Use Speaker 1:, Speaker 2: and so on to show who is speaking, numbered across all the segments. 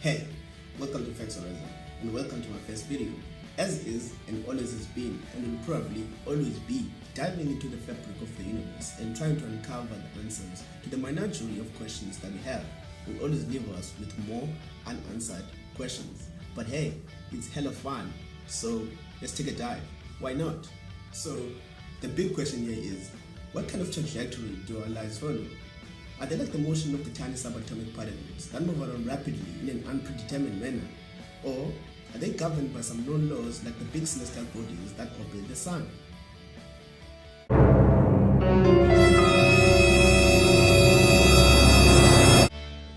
Speaker 1: Hey, welcome to Facts Horizon and welcome to my first video. As is and always has been and will probably always be, diving into the fabric of the universe and trying to uncover the answers to the menagerie of questions that we have will always leave us with more unanswered questions. But hey, it's hella fun, so let's take a dive. Why not? So the big question here is, what kind of trajectory do our lives follow? Are they like the motion of the tiny subatomic particles that move around rapidly in an unpredetermined manner? Or are they governed by some known laws like the big celestial bodies that orbit the sun?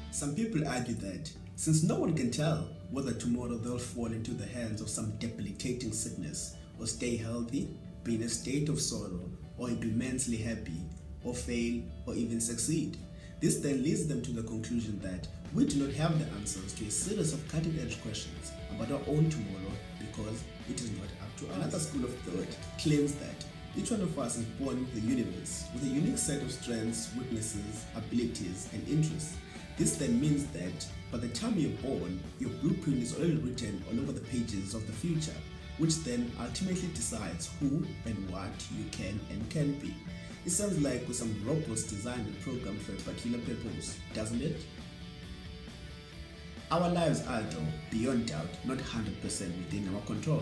Speaker 1: Some people argue that since no one can tell whether tomorrow they'll fall into the hands of some debilitating sickness or stay healthy, be in a state of sorrow, or be immensely happy, or fail, or even succeed. This then leads them to the conclusion that we do not have the answers to a series of cutting-edge questions about our own tomorrow because it is not up to us. Another school of thought claims that each one of us is born with the universe with a unique set of strengths, weaknesses, abilities, and interests. This then means that by the time you're born, your blueprint is already written all over the pages of the future, which then ultimately decides who and what you can and can't be. It sounds like with some robots designed and programmed for a particular purpose, doesn't it? Our lives are, though, beyond doubt, not 100% within our control.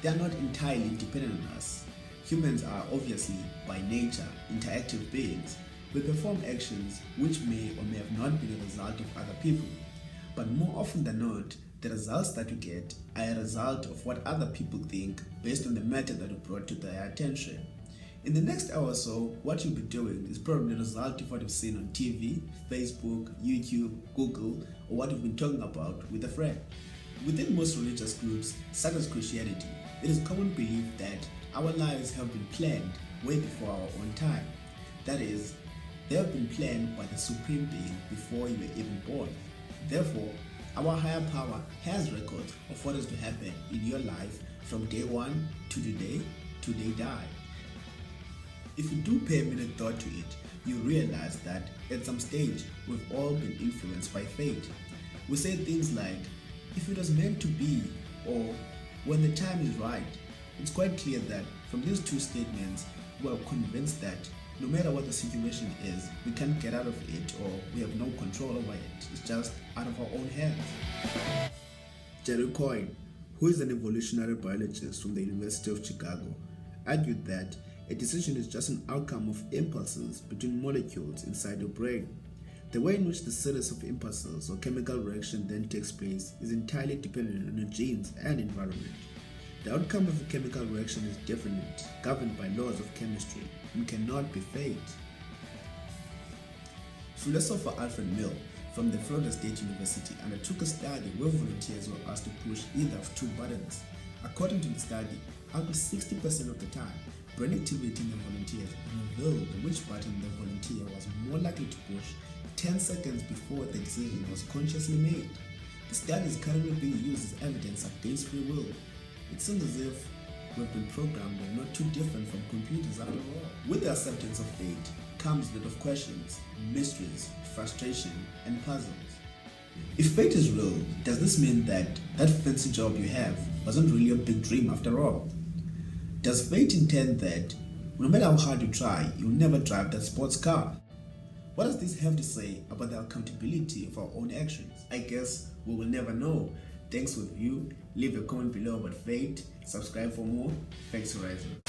Speaker 1: They are not entirely dependent on us. Humans are obviously, by nature, interactive beings. We perform actions which may or may have not been a result of other people. But more often than not, the results that we get are a result of what other people think based on the matter that we brought to their attention. In the next hour or so, what you'll be doing is probably a result of what you've seen on TV, Facebook, YouTube, Google, or what you've been talking about with a friend. Within most religious groups, such as Christianity, it is common belief that our lives have been planned way before our own time. That is, they have been planned by the Supreme Being before you were even born. Therefore, our higher power has records of what is to happen in your life from day one to the day they die. If you do pay a minute thought to it, you realize that at some stage we've all been influenced by fate. We say things like, if it was meant to be, or when the time is right. It's quite clear that from these two statements, we are convinced that no matter what the situation is, we can't get out of it or we have no control over it. It's just out of our own hands. Jerry Coyne, who is an evolutionary biologist from the University of Chicago, argued that a decision is just an outcome of impulses between molecules inside your brain. The way in which the series of impulses or chemical reaction then takes place is entirely dependent on your genes and environment. The outcome of a chemical reaction is definite, governed by laws of chemistry, and cannot be faked. Philosopher Alfred Mill from the Florida State University undertook a study where volunteers were asked to push either of two buttons. According to the study, up to 60% of the time, brain activity in the volunteers revealed which button the volunteer was more likely to push 10 seconds before the decision was consciously made. The study is currently being used as evidence against free will. It seems as if we've been programmed and not too different from computers after all. With the acceptance of fate comes a lot of questions, mysteries, frustration, and puzzles. If fate is real, does this mean that fancy job you have wasn't really a big dream after all? Does fate intend that no matter how hard you try, you'll never drive that sports car? What does this have to say about the accountability of our own actions? I guess we will never know. Thanks for the view. Leave a comment below about fate. Subscribe for more. Facts Horizon.